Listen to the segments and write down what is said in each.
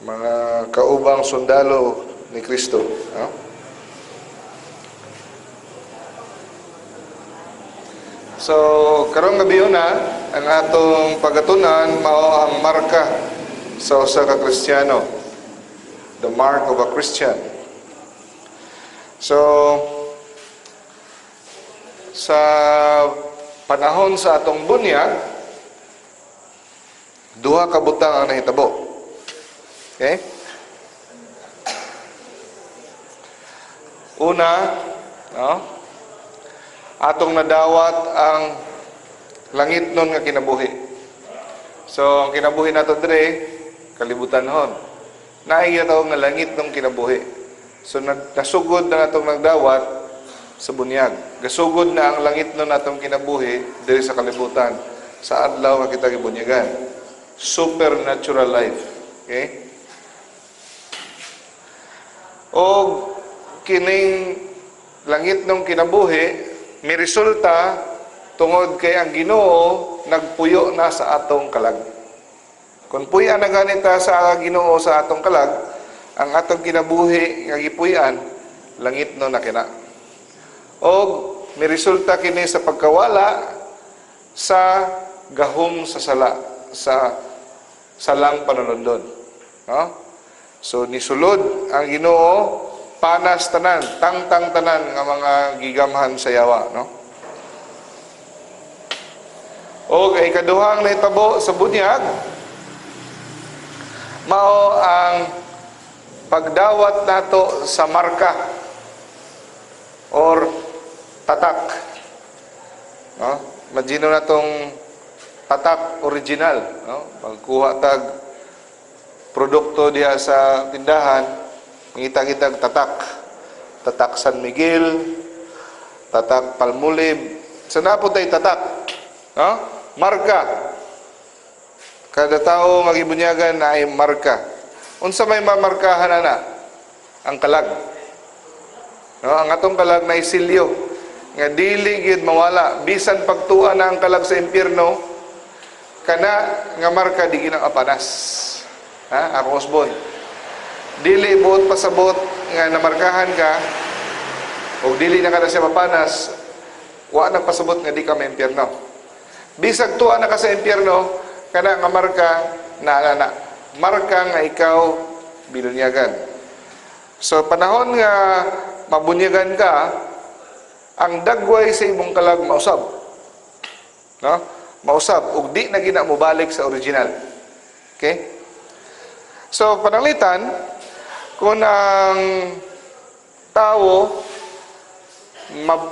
mga kaubang sundalo ni Kristo. No? So, karong gabi na, ang atong pagatunan mao ang marka sa usa ka Kristiyano. The mark of a Christian. So, sa panahon sa atong bunyag, duha ka butang ang nahitabo. Okay? Una, no? Atong nadawat ang langit nun nga kinabuhi. So, ang kinabuhi nato dire, kalibutan hon. Naiya tawag nga langit nung kinabuhi. So, nasugod na natong nagdawat sa bunyag. Gasugod na ang langit nun natong kinabuhi dire sa kalibutan. Sa adlaw nga kita gibunyagan. Supernatural life. Okay? O kining langit nung kinabuhi, may resulta tungod kay ang Ginoo nagpuyo na sa atong kalag. Kung puyan na ganita sa Ginoo sa atong kalag, ang atong kinabuhi nga gipuyan, langit no na kina. O may resulta kini sa pagkawala sa gahom sa sala, sa salang panunundon. No? So nisulod ang Ginoo panas tanan, tangtang tanan nga mga gigamhan sa yawa, no? O kay kaduhang nahitabo sa bunyag, mao ang pagdawat nato sa marka or tatak. No? Imagino natong tatak original, no? Pagkuha tag produkto diha sa tindahan, ngita-ngitag tatak San Miguel, tatak Palmolive, sana po tayo tatak, no? Marka. Kada tao magibunyagan na ay marka. Unsa may mamarkahan na ang kalag. No? Ang atong kalag na isilyo, nga dili gid mawala, bisan pagtuan na ang kalag sa impyerno, kana nga marka di ginaapanas. Ha? Ako usbon. Dili buot pasabot nga namarkahan ka o dili na ka na siya mapanas, wa na pasabot nga di ka may impyerno. Bisag tuwa na ka sa impyerno, kana nga marka na marka nga ikaw binunyagan. So panahon nga mabunyagan ka, ang dagway sa imong kalag mausab. No? Mausab ug di na gina mo balik sa original. Okay? So pananglitan, kung ang tao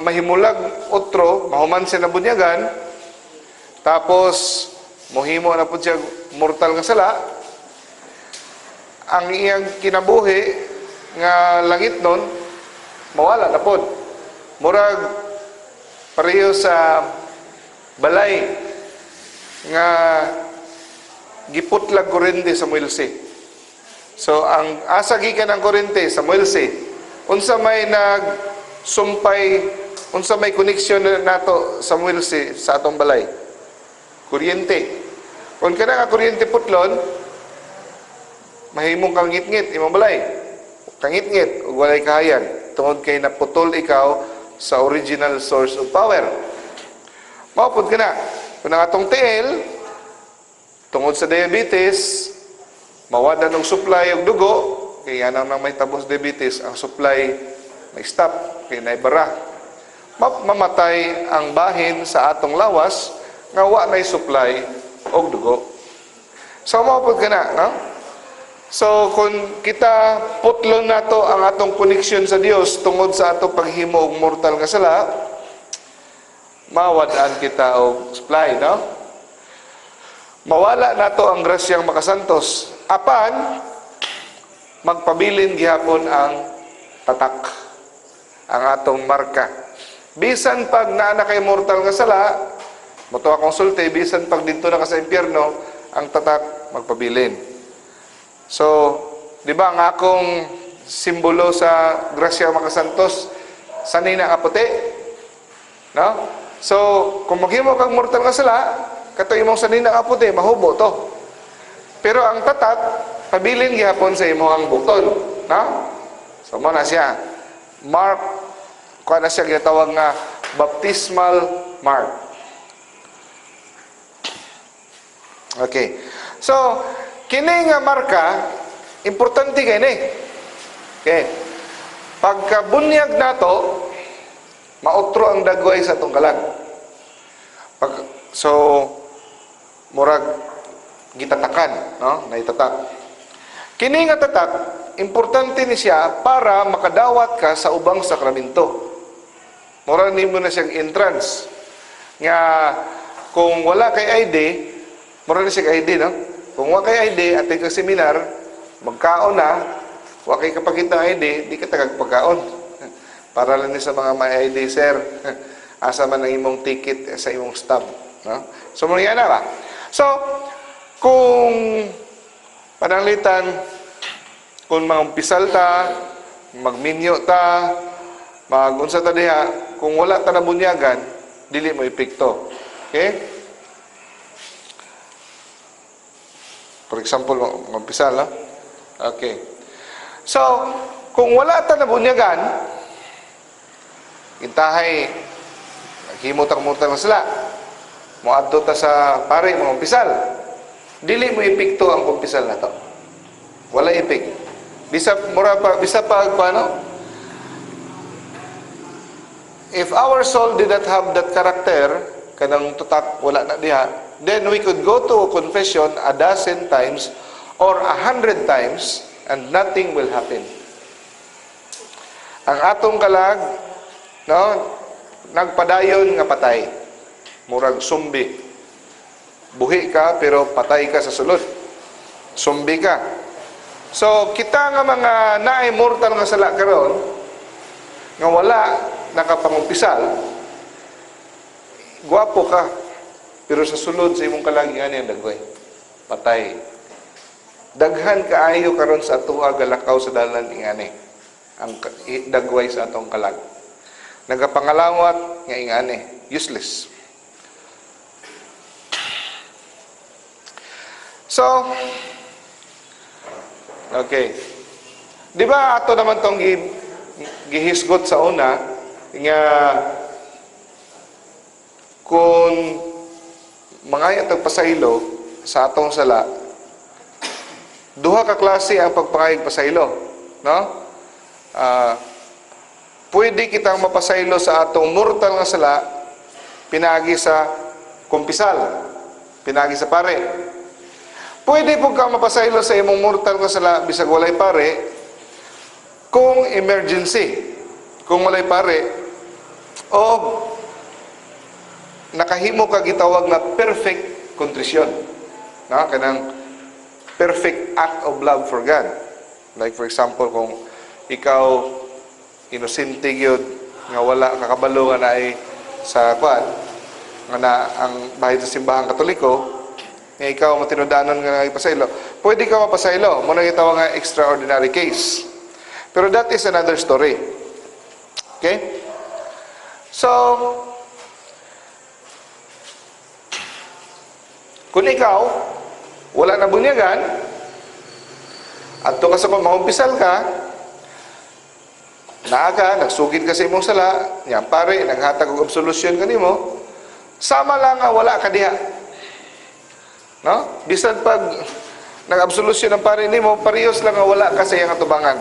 mahimulag otro, mahuman siya na bunyagan, tapos mohimo na po siya mortal nga sala, ang iyang kinabuhi nga langit nun, mawala na po. Murag pareho sa balay nga giputlag kurente sa Muelsi. So, ang asa gikan ng kurente sa Muelsi, unsa may nagsumpay, unsa may koneksyon nato sa Muelsi sa atong balay? Kuryente. Kung ka nga kuryente putlon, mahimong kang ngit-ngit, imong balay. Kangit-ngit, ug walay kahayan. Tungod kay naputol ikaw sa original source of power. Maupod ka na. Kung ang atong tiil, tungod sa diabetes, mawada ng supply og dugo, kaya nang may tabos diabetes, ang supply may stop, kaya naibara. Mamatay ang bahin sa atong lawas, nga wa na'y supply og dugo. So, maupod ka na, no? So, kung kita putlon nato ang atong koneksyon sa Dios tungod sa atong paghimo og mortal nga sala, mawadaan kita og supply, no? Mawala nato ang grasyang makasantos. Apan, magpabilin gihapon ang tatak, ang atong marka. Bisan pag naana kay mortal nga sala, moto akong sulti, bisan pag dito na ka sa impyerno, ang tatak magpabilin. So, di ba ang akong simbolo sa grasya makasantos, sanay na kaputi? No? So, kung maghimo kang mortal nga sala, kato imong sanay na kaputi, mahubo to. Pero ang tatak, pabilin gihapon sa imong bukton, no? So mo na siya. Mark, kuha na siya ginatawag nga baptismal mark. Okay. So, kini nga marka, importante kini. Okay. Pagkabunyag nato, mautro ang dagway sa atong kalag. So, murag gitatakan, no? Naitatak. Kini nga tatak, importante ni siya para makadawat ka sa ubang sakramento. Murag nimo na siyang entrance. Nga kung wala kay ID, murag na siya ID, no? Kung wala kay ID at ka seminar, magkaon na, wala kay kapakita ID, di ka tagagpagkaon. Para lang ni sa mga may ID, sir. Asa man ang imong ticket sa imong stub, no? So muna na ba? So, kung pananglitan, kung mag-umpisal ta, magminyo ta, mag-unsa ta diha, kung wala ta nabunyagan, dili mo epekto. Okay? For example, mag-umpisal, no? Okay. So, kung wala ta nabunyagan, intahay, naghimutang-mutang na sila, muadto ta sa pare, mag-umpisal, dili mo epekto ang kumpisal na to. Wala epek. Bisa pa paano? If our soul did not have that character, kanang tutak wala na diha, then we could go to confession a dozen times or 100 times and nothing will happen. Ang atong kalag, no, nagpadayon nga patay. Murag sumbi. Buhi ka, pero patay ka sa sulod. Sumbi ka. So, kita nga mga na-immortal nga sala karon, nga wala nakapangumpisal, guwapo ka, pero sa sulod sa imong kalagingan yung dagway. Patay. Daghan kaayo karon sa atuwa galakaw sa dalan ingani. Ang dagway sa atong kalag. Nagapangalawat nga ingani. Useless. So, okay. Di ba ato naman tong gihisgot sa una nga kung mangaya tagpasaylo sa atong sala, duha ka klase ang pagpangayag pasaylo, no? Pwede kitang mapasaylo sa atong mortal nga sala pinagi sa kumpisal, pinagi sa pare. Pwede po kang mapasaylo sa imong mortal nga sala bisag walay pare kung emergency, kung walay pare o nakahimo ka gitawag na perfect contrition, no? Kanang perfect act of love for God. Like for example, kung ikaw inosente gyud nga wala kakabalo nga naay sa kwan nga na ang bahay sa simbahang Katoliko, nga ikaw matinudanon nga ipasaylo, pwede ka mapasaylo. Muna gitawag nga extraordinary case. Pero that is another story. Okay? So, kung ikaw wala na bunyagan at to kasi kung maumpisal ka, naaga, nagsugid ka sa imong sala, yan pare, naghatag og absolusyon kanimo, sama lang nga wala ka diha. No? Bisan pag nag-absolusyon ng pare nimo, parehas lang nga wala ka sa iyang atubangan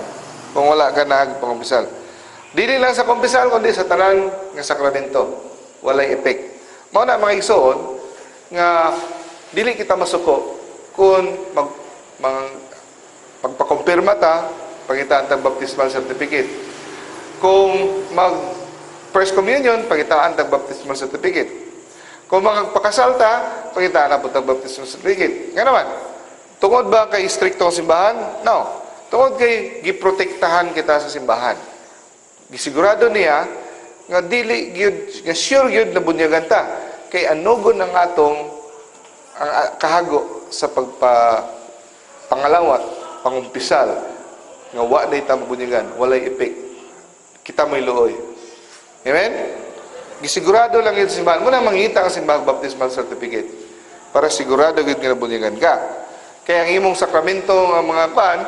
kung wala ka nagpangumpisal. Dili lang sa kumpisal, kundi sa tanan nga sakramento. Walay effect. Mao na mga igsoon nga dili kita masuko kung magpakumpirma ta, pagitaan tag baptismal certificate. Kung mag first communion, pagitaan tag baptismal certificate. Kung magpakasal ta, pagitaan na po tag baptismal certificate. Nga naman, tungod ba kay stricto ang simbahan? No. Tungod kay giprotektahan kita sa simbahan. Gisigurado niya nga dili gyud, nga sure gyud na bunyagan ta kay anugon ang atong ang kahago sa pangalawat, pangumpisal nga wa day ta mabunyagan, walay epek. Kita may luoy. Amen? Gisigurado lang yun sa simbahan. Muna mangita ang simbahang baptismal certificate para sigurado yun nga nabunyagan ka. Kaya ang imong sakramento nga mga pan,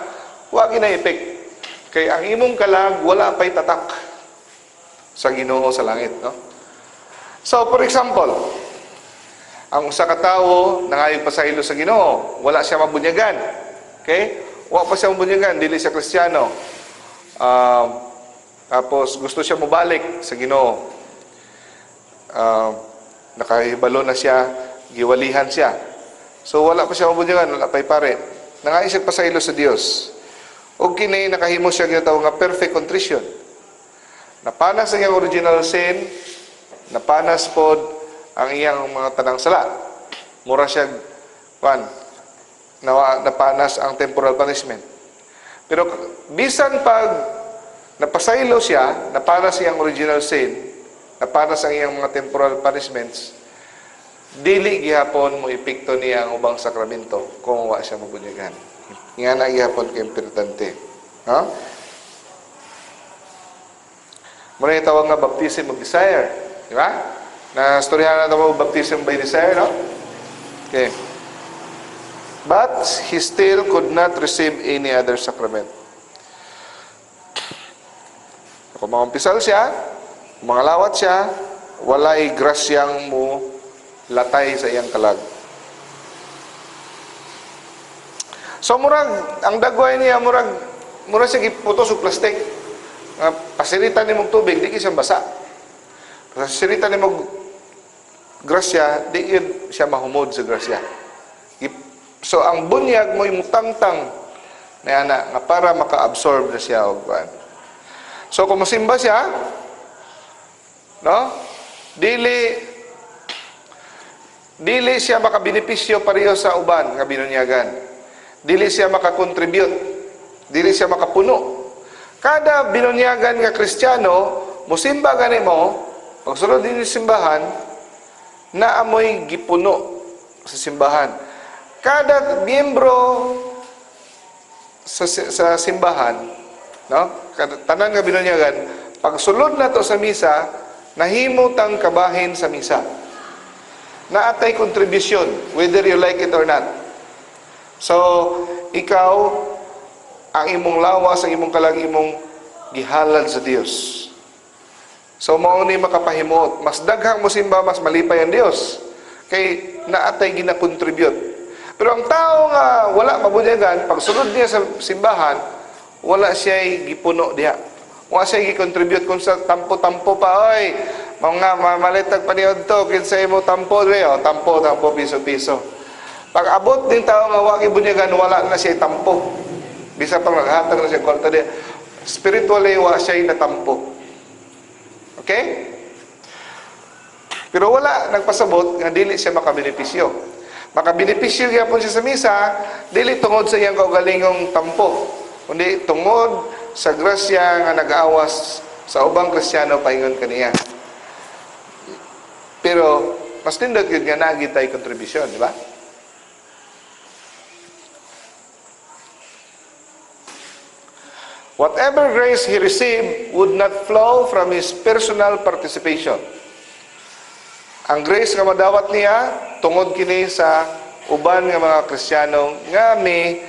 wa gina-epek. Kaya ang imong kalag, wala pa'y tatak sa Ginoo sa langit. No? So, for example, ang usa ka tawo nangayog pasaylo sa Ginoo, wala siya mabunyagan. Okay? Wa pa siya mabunyagan, dili siya Kristiyano. Tapos gusto siya mobalik sa Ginoo. Nakahibalo na siya, giwalihan siya. So wala pa siya mabunyagan, wala pa'y pare. Nangayog siya pasaylo sa Dios. O kini nakahimo siya ginatawag nga perfect contrition. Napanas ang iyang original sin, napanas pod ang iyang mga tanang sala. Mura siya, napanas ang temporal punishment. Pero bisan pag napasaylo siya, napanas iyang original sin, napanas ang iyang mga temporal punishments, dili gihapon mo epekto niya ang ubang sakramento kung wa siya mabunyagan. Nga na gihapon kay importante. No? Muna yung tawag nga baptism of desire. Di ba? Na-storyahan na tawag baptism by desire, no? Okay. But he still could not receive any other sacrament. Kung mangumpisal siya, mangalawat siya, walay grasyang mo latay sa iyang kalag. So murag ang dagway niya murag siya giputos og plastic. Pasiritan nimo og tubig di siya basa. Pasiritan nimo og grasya di yun siya mahumod sa grasya. So ang bunyag mo imutangtang na ana nga para maka-absorb na siya og kuan. So kung mosimba siya, no? Dili siya makabenepisyo pareho sa uban nga binunyagan. Dili siya makakontribute. Dili siya makapuno. Kada binunyagan nga Kristiyano, musimba gani mo, pagsulod din simbahan, naamoy gipuno sa simbahan. Kada miyembro sa simbahan, no? Kada tanan nga binunyagan, pagsulod na to sa misa, nahimo tang kabahin sa misa. Naatay contribution, whether you like it or not. So, ikaw, ang imong lawas, ang imong kalag, imong gihalal sa Dios. So, mao ni makapahimot. Mas daghang mo simba, mas malipay ang Dios. Kay naatay gina-contribute. Pero ang tao nga wala mabunyagan, pag sunod niya sa simbahan, wala siya gipuno diha. Wala siya gi-contribute kung sa tampo-tampo pa, oy, mga malitag paniod to, kinsay mo tampo, tampo, piso-piso. Pag abot din tao nga wagi bunyagan, wala na siya tampo. Bisa pang naghatag na siya kwarta diya. Spiritually, wala siya natampo. Okay? Pero wala, nagpasabot, nga dili siya makabenepisyo. Makabenepisyo gyapon siya sa misa, dili tungod sa iyang kaugalingong tampo, kundi tungod sa grasya nga nag-aawas sa ubang Kristiyano paingon kaniya. Pero, mas tindot yun nga nagitay kontribusyon, di ba? Whatever grace he received would not flow from his personal participation. Ang grace nga madawat niya tungod kini sa uban nga mga Kristiyano nga may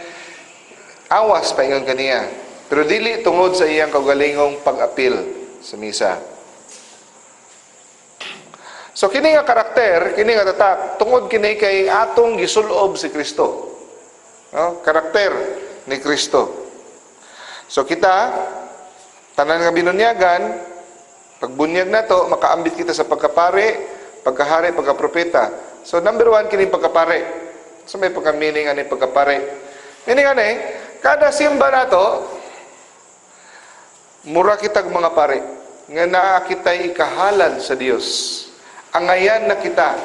awas paingon kaniya. Pero dili tungod sa iyang kaugalingong pag-apil sa misa. So kini nga karakter, kini nga tatak, tungod kini kay atong gisulob si Kristo. No? Karakter ni Kristo. So kita, tanan nga binunyagan, pagbunyag na to, makaambit kita sa pagkapare, pagkahari, pagkapropeta. So number 1, kini pagkapare. So may pagka-meaning ani pagkapare. Meaning ani, kada simba na to, mura kitag mga pare, nga naa kita'y ikahalad sa Dios. Angayan na kita,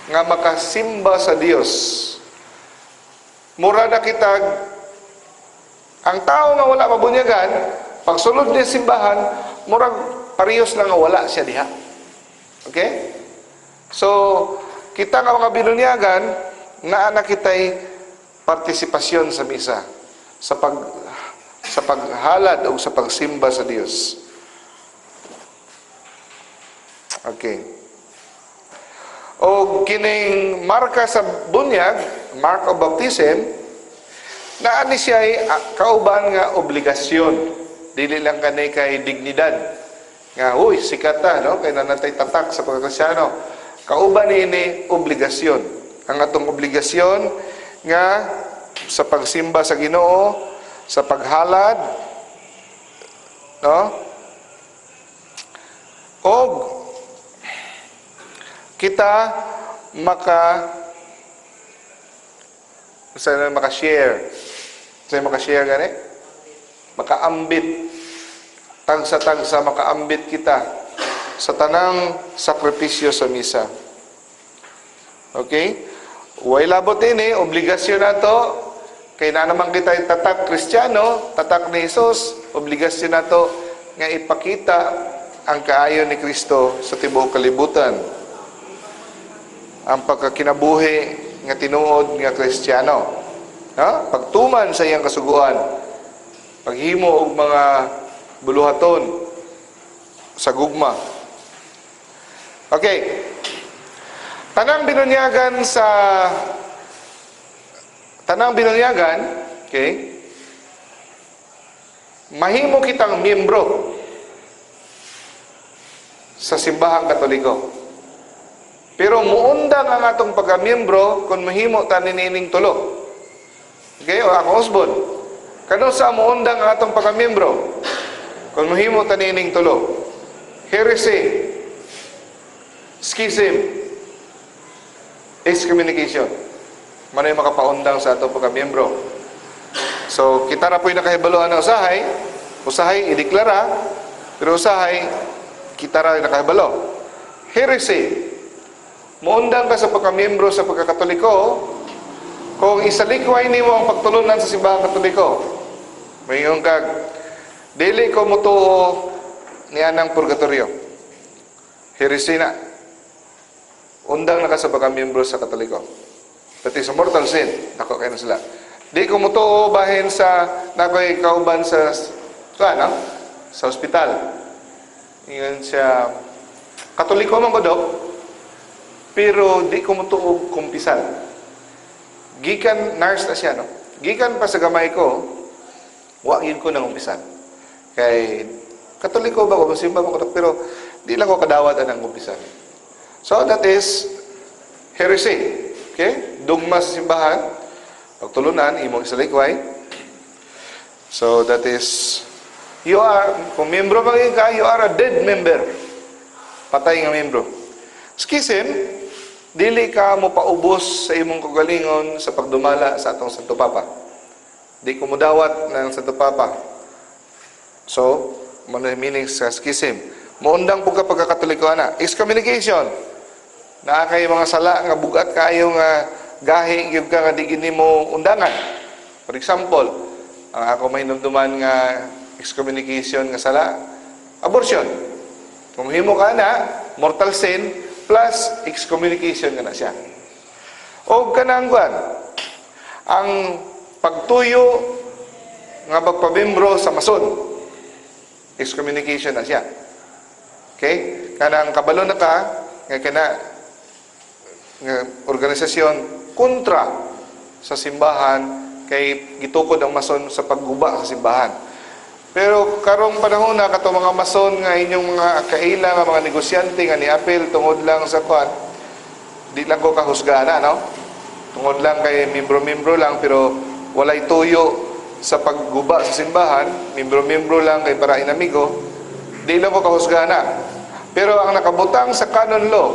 nga makasimba sa Dios. Mura na kitag ang tao nga wala mabunyagan, pagsulod niya simbahan, murag parehas lang nga wala siya diha. Okay? So, kita nga mga binunyagan, naa na kita'y partisipasyon sa misa, sa paghalad o sa pagsimba sa Dios. Okay. O kining marka sa bunyag, mark of baptism, Naani siya ay kauban nga obligasyon. Dili lang kanay kay dignidad. Nga, huy, sikat ta, no? Kaya nanatay tatak sa pagkakristyano. Kauban ini obligasyon. Ang atong obligasyon nga sa pagsimba sa Ginoo, sa paghalad, no? O kita maka-share. Saan maka-share gani? Makaambit. Tagsa-tagsa makaambit kita sa tanang sakripisyo sa misa. Okay? Way labot ini, obligasyon na to. Kaya na naman kita yung tatak Kristiyano, tatak ni Jesus, obligasyon na to nga ipakita ang kaayon ni Kristo sa tibuok kalibutan. Ang pagkakinabuhi nga tinuod nga Kristiyano. Pagtuman sa iyang kasuguan, paghimo og mga buluhaton sa gugma. Okay. Tanang binunyagan, okay? Mahimo kitang miyembro sa simbahang Katoliko. Pero muundang ang atong pagka-miyembro kung mahimo ta nining tulo. Okay, o ako husband. Kano sa muundang ang atong pagka-miyembro? Kung mahimo ta nining tulo. Heresy, schism, excommunication. Mano'y makapaundang sa atong pagka-miyembro. So, kita na po'y nakahibaloan na usahay, ideklara, pero usahay, kita na nakahibalo. Heresy, muundang ka sa pagka-miyembro sa pagkakatoliko, kung isalikway ni mo ang pagtulunan sa simbahang katoliko, mayroon kag, dili ko mutuo niya ng purgatorio. Heresy na. Undang na ka sa pagka-miyembro sa katoliko. Pati sa mortal sin, ako kayo na sila. Di ko mutuo bahin sa nakoy kauban sa sa ospital. Ingon siya, katoliko man ko, Dok, pero di ko mutuo kumpisal. Gikan, nurse na siya, no? Gikan pa sa gamay ko, wagin ko ng umpisan. Kay, katoliko ba ko, simba mo ko, pero di lang ko kadawat ang umpisan. So, that is heresy. Okay? Dugma sa simbahan, pagtulunan, imong isalikway. So, that is, you are, kung membro maging ka, you are a dead member. Patay nga membro. Schism, dili ka mo paubos sa imong kagalingon sa pagdumala sa atong Santo Papa. Di ko mudawat ng Santo Papa. So, meaning sa schism. Muundang po ka pagkakatoliko na. Excommunication. Na kay mga sala nga bugat kayo nga gahi gyud ka nga di gini mo undangan. For example, ang ako may hinumduman nga excommunication nga sala, abortion. Kung himo ka na, mortal sin plus excommunication ka na siya. O kanangguan, ang pagtuyo nga pagpabembro sa mason, excommunication na siya. Okay? Kanang kabalo na ka, nga kana nga organisasyon kontra sa simbahan kay gitukod ang mason sa pagguba sa simbahan. Pero karong panahon na kato mga mason nga inyong mga kaila nga mga negosyante nga niapil tungod lang sa kwan, di lang ko kahusgana, no? Tungod lang kay membro-membro lang pero walay tuyo sa pagguba sa simbahan, membro-membro lang kay para inamigo, di lang ko kahusgana. Pero ang nakabutang sa canon law,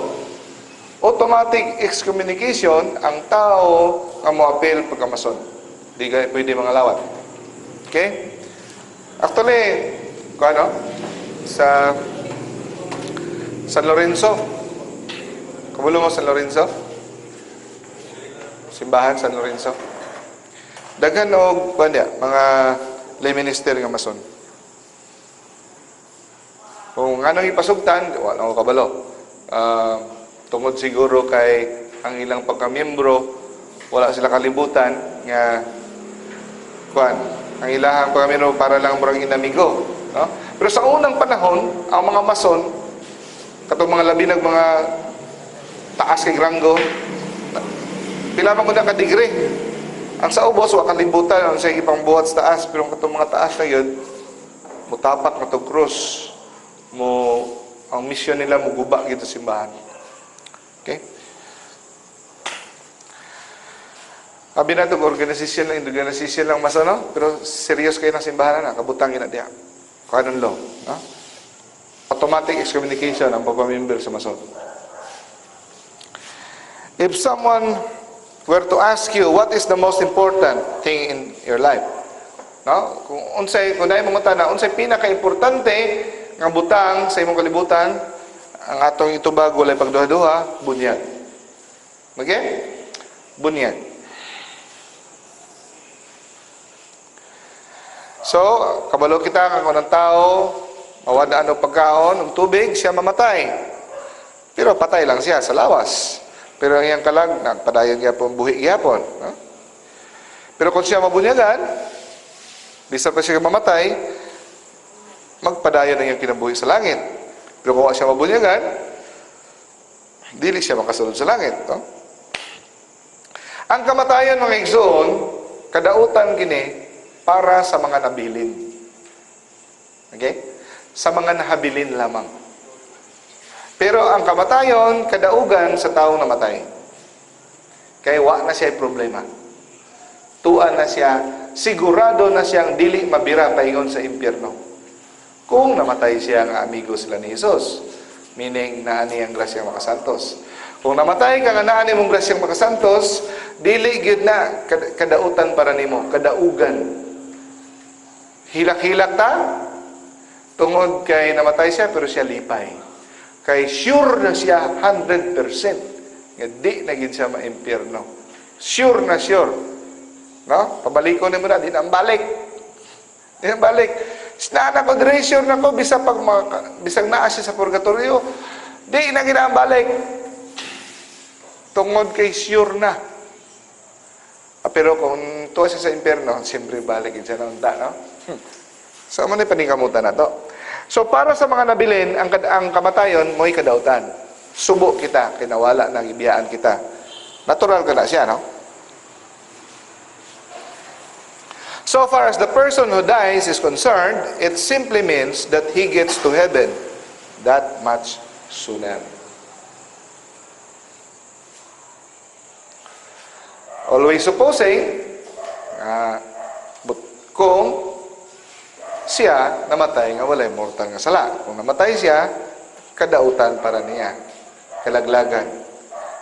automatic excommunication ang tao nga moapil pagkamason. Di ka pwede mga lawat. Okay? Actually, sa San Lorenzo, kabulo mo San Lorenzo? Simbahan San Lorenzo. Daghan og mga lay minister nga mason. Kung anong ipasugtan, wala ko kabalo. Tungod siguro kay ang ilang pagkamiyembro, wala sila kalibutan nga ang ilahang pagkamiyembro para lang murang inamigo, no? Pero sa unang panahon, ang mga mason, katong mga labi ng mga taas kay ranggo, pila man ko na ka-degree. Ang sa ubos, wa kalibutan, ang sa ibang buhat sa taas, pero katong mga taas na yun, mutapak na to krus, ang misyon nila, muguba gito simbahan. Okay? Sabi na ito, organisasyon lang mas ano, pero serious kayo ng simbahan na, kabutangin na diya. Kanon law. No? Automatic excommunication ang pagpamimber sa mason. If someone were to ask you, what is the most important thing in your life? No? Kung dahil mong na, unsay pinaka-importante nga butang sa imong kalibutan, ang atong itubag walay pagduha-duha, bunyag. Okay? Bunyag. So, kabalo kita kung ng tao, mawadaan o pagkaon, ng tubig, siya mamatay. Pero patay lang siya sa lawas. Pero ang iyang kalag, nagpadayon gyapon, buhi gyapon. No? Pero kung siya mabunyagan, bisa pa siya mamatay, magpadayon ang iyang kinabuhi sa langit. Pero kung siya mabunyagan, dili siya makasunod sa langit. No? Ang kamatayon, mga igsoon, kadautan kini, para sa mga nabilin. Okay? Sa mga nahabilin lamang. Pero ang kamatayon, kadaugan sa taong namatay. Kaya wa na siya problema. Tuan na siya, sigurado na siyang dili mabira paingon sa impyerno. Kung namatay siya nga amigo sila ni Jesus. Meaning, naani ang grasyang makasantos. Kung namatay ka nga naani mong grasyang makasantos, dili gyud na kadautan para nimo, kadaugan. Hilak-hilak ta, tungod kay namatay siya, pero siya lipay. Kay sure na siya 100%. Nga di na gid siya ma-impyerno. Sure na sure. No? Pabalikon mo na, di na ang balik. Di na balik. Sinana ko, dire sure na ko, bisag naa siya sa purgatorio, di na gina ang balik. Tungod kay sure na. Pero kung tuwa siya sa impyerno, siyempre balik siya na unta, no? So, ano na paningkamutan na to? So, para sa mga nabilin, ang kamatayon, mo'y kadautan. Subo kita, kinawala ng ibiyaan kita. Natural ka na siya, no? So far as the person who dies is concerned, it simply means that he gets to heaven that much sooner. Always supposing, kung siya namatay nga walay mortal nga sala. Kung namatay siya, kadautan para niya. Kalaglagan.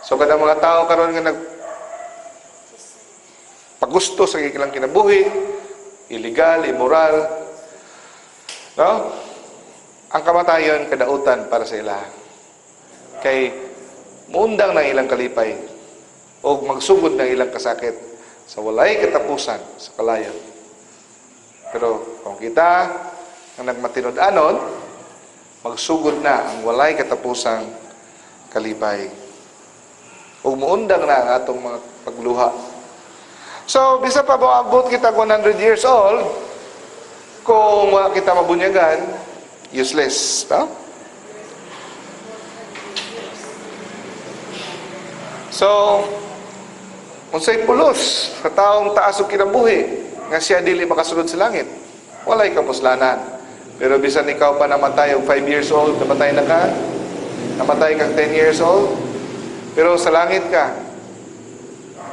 So kada mga tao karon nga nagpagusto sa kikilang kinabuhi, illegal, immoral, no? Ang kamatayon kadautan para sa ila. Kay muundang ng ilang kalipay o magsugod ng ilang kasakit sa walay katapusan sa kalayo. Pero kung kita ang nagmatinod-anon, magsugod na ang walay katapusang kalipay. O muundang na ang atong mga pagluha. So, bisa pa abot kita 100 years old, kung wala kita mabunyagan, useless. No? So, unsay pulos sa taong taas o kinabuhi, nga siya dili makasulod sa langit. Walay kapuslanan. Pero bisan ikaw pa namatay og 5 years old, namatay na ka, namatay kang 10 years old, pero sa langit ka.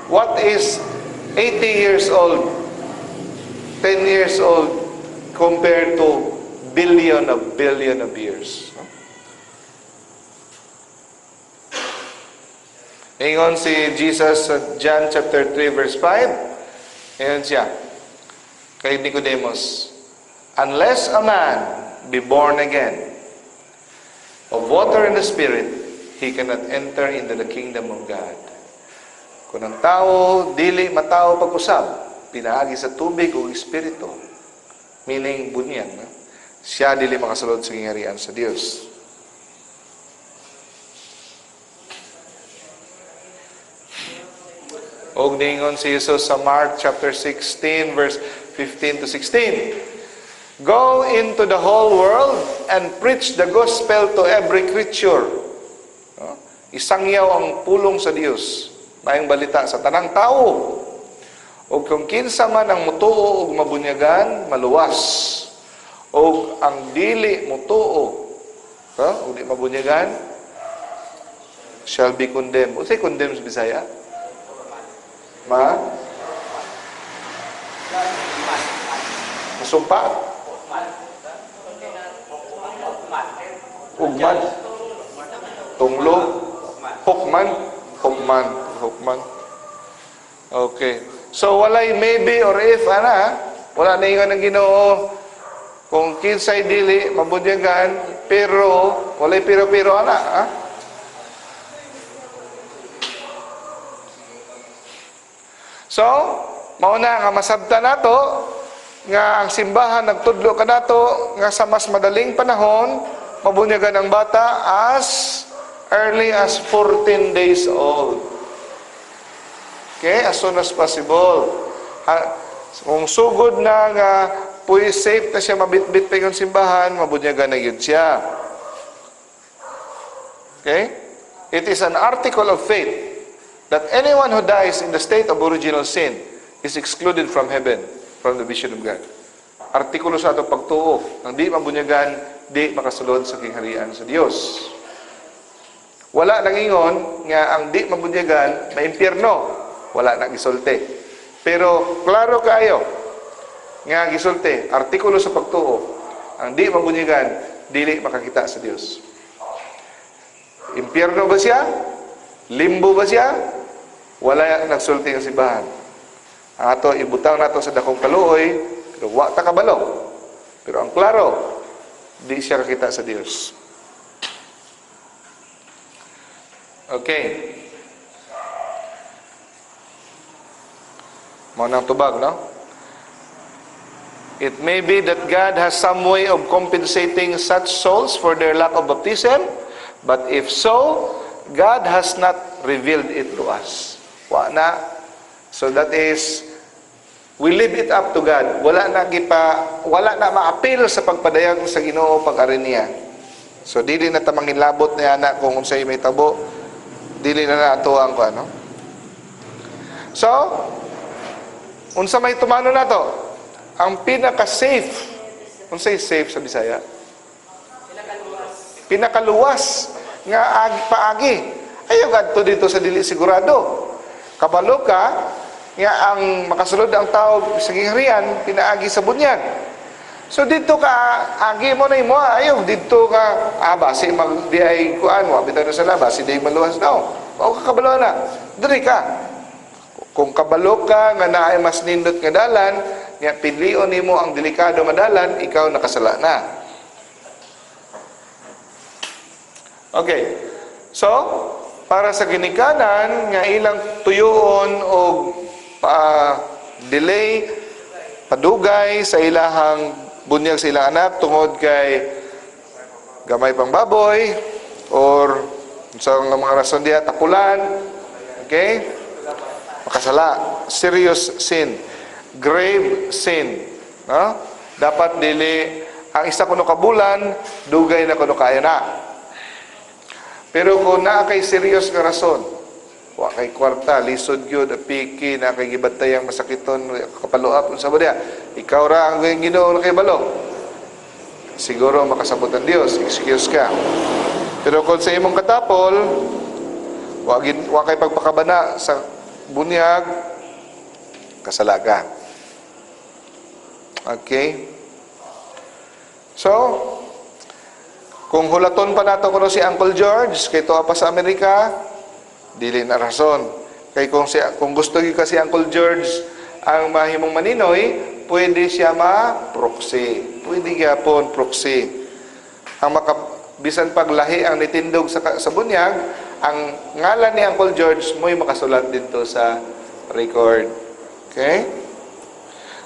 What is 80 years old, 10 years old, compared to billion of years? Ingon si Jesus sa John chapter 3 verse 5, ingon siya kay Nicodemus, unless a man be born again of water and the Spirit, he cannot enter into the kingdom of God. Kung ang tao, dili matao pag-usab, pinaagi sa tubig o Espiritu, meaning bunyan, siya dili makasulod sa kingharian sa Dios. Og ningon si Jesus sa Mark chapter 16 verse 15 to 16. Go into the whole world and preach the gospel to every creature. Isangyaw ang pulong sa Dios, mayong balita sa tanang tao. Ug kung kinsa man ang mutuo og mabunyagan, maluwas. O ang dili mutuo, o di mabunyagan, shall be condemned. Unsay condemned sa Bisaya? Masumpa? Ugman? Tunglo? Hukman. Okay. So, walay maybe or if, wala na ingon ng Ginoo, kung kinsay dili, mabunyagan, pero, walay pero, So, mauna nga masabta nato, nga ang simbahan nagtudlo ka nato, nga sa mas madaling panahon, mabunyagan ang bata as early as 14 days old. Okay? As soon as possible. Kung sugod na nga safe na siya mabitbit pa yung simbahan, mabunyagan na yun siya. Okay? It is an article of faith that anyone who dies in the state of original sin is excluded from heaven, from the vision of God. Artikulo sa atong pagtuo, nang di mabunyagan, di makasulod sa kingharian sa Dios. Wala nang ingon nga ang di mabunyagan, maimpyerno. Wala nang gisulti. Pero klaro kayo nga gisulti, artikulo sa pagtuo, ang di mabunyagan, dili makakita sa Dios. Impyerno ba siya? Limbo ba siya? Wala nagsulti ng simbahan. Ang ato ibutang nato sa dakong kaluoy, pero wa ta kabalo. Pero ang klaro, di siya kakita sa Dios. Okay. Mo nang tubag, no? It may be that God has some way of compensating such souls for their lack of baptism, but if so, God has not revealed it to us. Wa na. So that is, we leave it up to God. Wala na ma-appeal sa pagpadayag sa Ginoo pag-ari niya. So dili na ta manginlabot niya na kung unsay may tabo, dili na natuang ko ano. So, unsa may tumano nato? Ang pinaka-safe. Unsay safe sa Bisaya? Pinakaluwas nga paagi. Ayaw gadto dito sa dili sigurado. Kabalo ka nga ang makasulod ang tao sa gingharian pinaagi sa bunyag. So dito ka agi mo na imo, ayaw dito ka base mag di ay kuan wa bitaw na sala base di maluwas daw. O ka kabalo na. Diri ka. Kung kabalo ka nga naay mas nindot nga dalan, nga pilion nimo ang delikado nga dalan, ikaw nakasala na. Okay. So, para sa ginikanan nga ilang tuyoon o delay padugay sa ilahang bunyag sa ilang anak tungod kay gamay pang baboy or sa mga rason diya tapulan, okay? Makasala, serious sin, grave sin, no? Dapat dili ang isa kuno ka bulan dugay na kuno kaayo na. Pero kung naa kay serious nga rason, wa kay kwarta, lisod gyud, apiki, na kay gibantayang masakiton, kapaluap unsa ba diya? Ikaw ra ang Ginoo na kay balo. Siguro makasabot ang Dios, excuse ka. Pero kung sa imong katapol, wa kay pagpakabana sa bunyag, kasala ka. Okay? So, kung hulaton pa nato kuno si Uncle George, kay tuwa pa sa Amerika, dili na rason. Kay kung gusto gyud kasi Uncle George ang mahimong maninoy, pwede siya ma-proxy. Pwede gyapon proxy. Ang bisan paglahi ang nitindog sa bunyag, ang ngalan ni Uncle George mo'y makasulat dito sa record. Okay?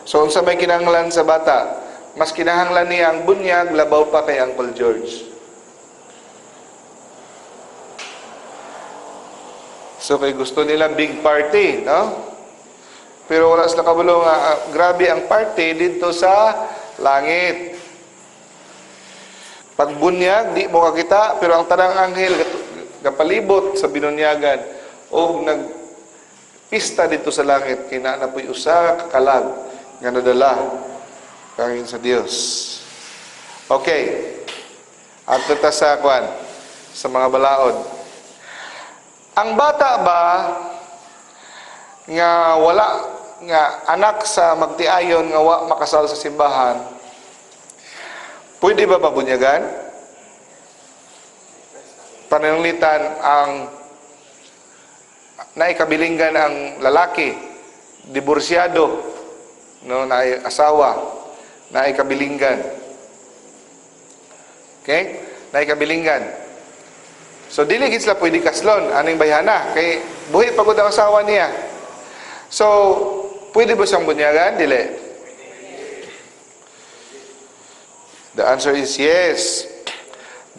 So, unsa may kinahanglan sa bata? Mas kinahanglan niya ang bunyag, labaw pa kay Uncle George. So, kay gusto nila big party, no? Pero wala sila kabalo nga, grabe ang party dito sa langit. Pagbunyag, di mo kakita, pero ang tanang anghel kapalibot sa binunyagan o pista dito sa langit kina na po'y usa ka kalag nga nadala kangin sa Dios. Okay. At ta sa kwan sa mga balaod. Ang bata ba nga wala nga anak sa magtiayon nga wa makasal sa simbahan, pwede ba mabunyagan? Pananglitan ang naikabilinggan ang lalaki, diborsyado, no, na asawa, naikabilinggan. Okay? Naikabilinggan. So, dili gid sila pwede kaslon, aning bayhana, kay buhi pagod ang asawa niya. So, pwede ba siyang bunyagan? Dili. The answer is yes.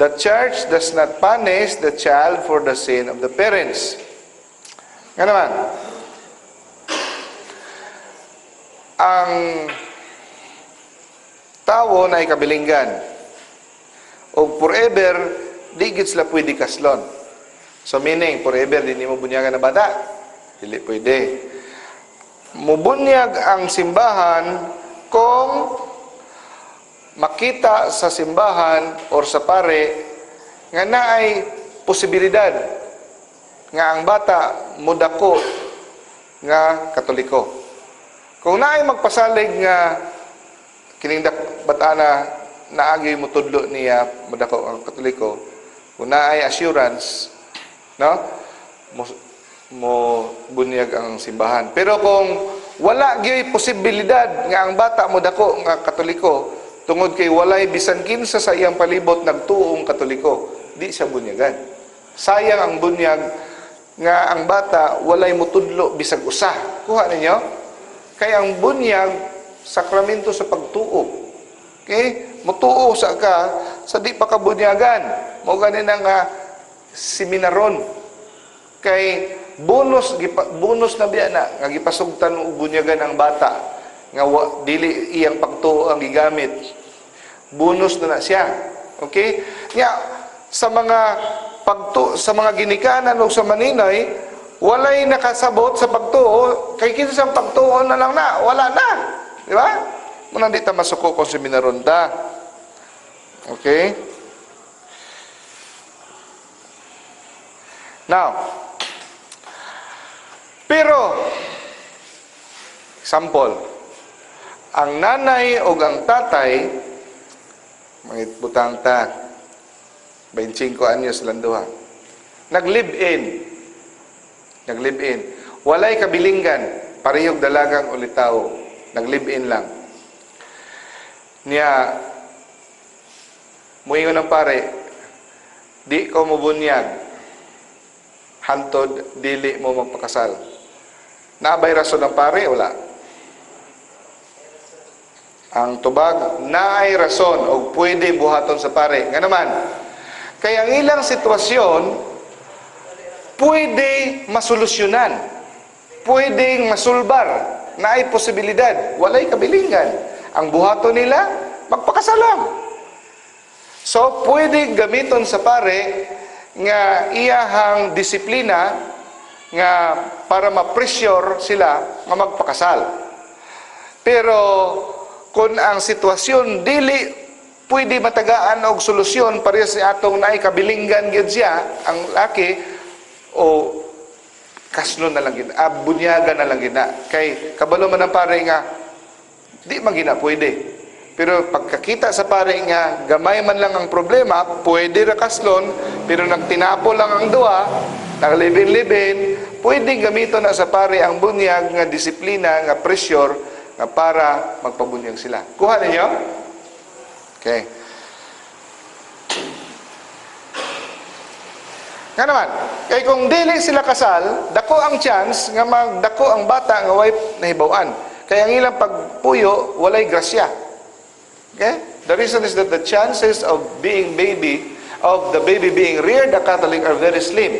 The church does not punish the child for the sin of the parents. Nga naman, ang tao na ikabilinggan o forever, di gid sila pwede kaslon. So meaning, forever, di mo bunyagan na bata. Dili pwede. Mubunyag ang simbahan kung makita sa simbahan or sa pare nga naay posibilidad nga ang bata mudako nga Katoliko. Kung naay magpasalig nga kining bata na naagi mo tudlo niya mudako ang Katoliko, kung naay assurance, no, mo bunyag ang simbahan. Pero kung wala gyud posibilidad nga ang bata mudako nga Katoliko, tungod kay walay bisan kinsa sa iyang palibot nagtuong Katoliko, di siya bunyagan. Sayang ang bunyag nga ang bata walay mutudlo bisag usa. Kuha ninyo? Kay ang bunyag sakramento sa pagtuo. Okay? Mutuo sa ka sa di pa kabunyagan. Mao ganin nga seminaron. Kay bonus na biya na nga gipasugtan og bunyagan ang bata nga dili iyang pagtuo ang gigamit. Bonus na siya. Okay? Nga sa mga ginikanan o sa maninay, walay nakasabot sa pagtuo, kay kinsa ang pagtuo na lang na, wala na. Di ba? Muna di ta masuko kung seminaron ta. Okay? Now, pero example, ang nanay o ang tatay, mangitbutang ta, 25 anyos lang duha. Nag-live-in. Walay kabilinggan, parehog dalagang ulitaw. Nag-live-in lang. Niya, muingon ng pare, di ko mubunyag, hantod, dili mo magpakasal. Naabay rason ng pare, wala. Ang tubag, naay rason o pwede buhaton sa pare. Nga naman, kaya ang ilang sitwasyon, pwede masolusyonan, pwedeng masulbar, na ay posibilidad, walay kabilingan. Ang buhaton nila, magpakasalam. So, pwede gamiton sa pare nga iyahang disiplina nga para ma-pressure sila nga magpakasal. Pero, kung ang sitwasyon dili pwede matagaan og solusyon parehas sa atong naay kabilinggan gyud siya ang laki o kasno na lang gid, bunyagan na lang gid na kay kabalo man ang pare nga di man gina pwede. Pero pagkakita sa pare nga gamay man lang ang problema, pwede ra kaslon, pero nagtinapo lang ang duha, naglibin-libin, pwede gamiton na sa pare ang bunyag nga disiplina nga pressure nga para magpabunyag sila. Kuha ninyo? Okay. Nga naman, kay kung dili sila kasal, dako ang chance nga magdako ang bata nga way nahibaw-an. Kaya ang ilang pagpuyo, walay grasya. Okay? The reason is that the chances of the baby being reared a Catholic are very slim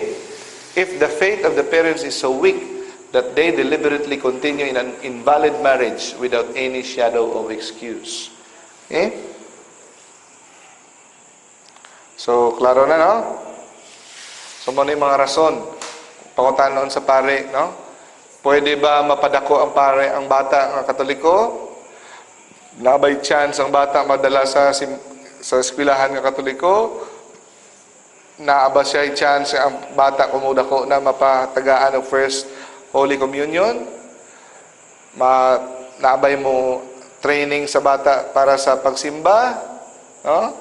if the faith of the parents is so weak that they deliberately continue in an invalid marriage without any shadow of excuse. Okay? So, klaro na, no? So, muna yung mga rason. Pangutanon sa pare, no? Pwede ba mapadako ang ang bata ng Katoliko? Nabay chance ang bata madala sa eskwelahan ng Katoliko? Naaba siya chance ang bata kumudako na mapatagaan ng First Holy Communion? Naabay mo training sa bata para sa pagsimba? No?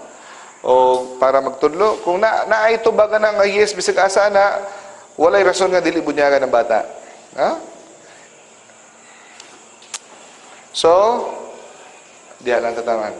O para magtudlo? Kung naay ba ka ng yes, bisag asa na, walay rason nga dili bunyagan ng bata. Ha? So, diyan lang tataman.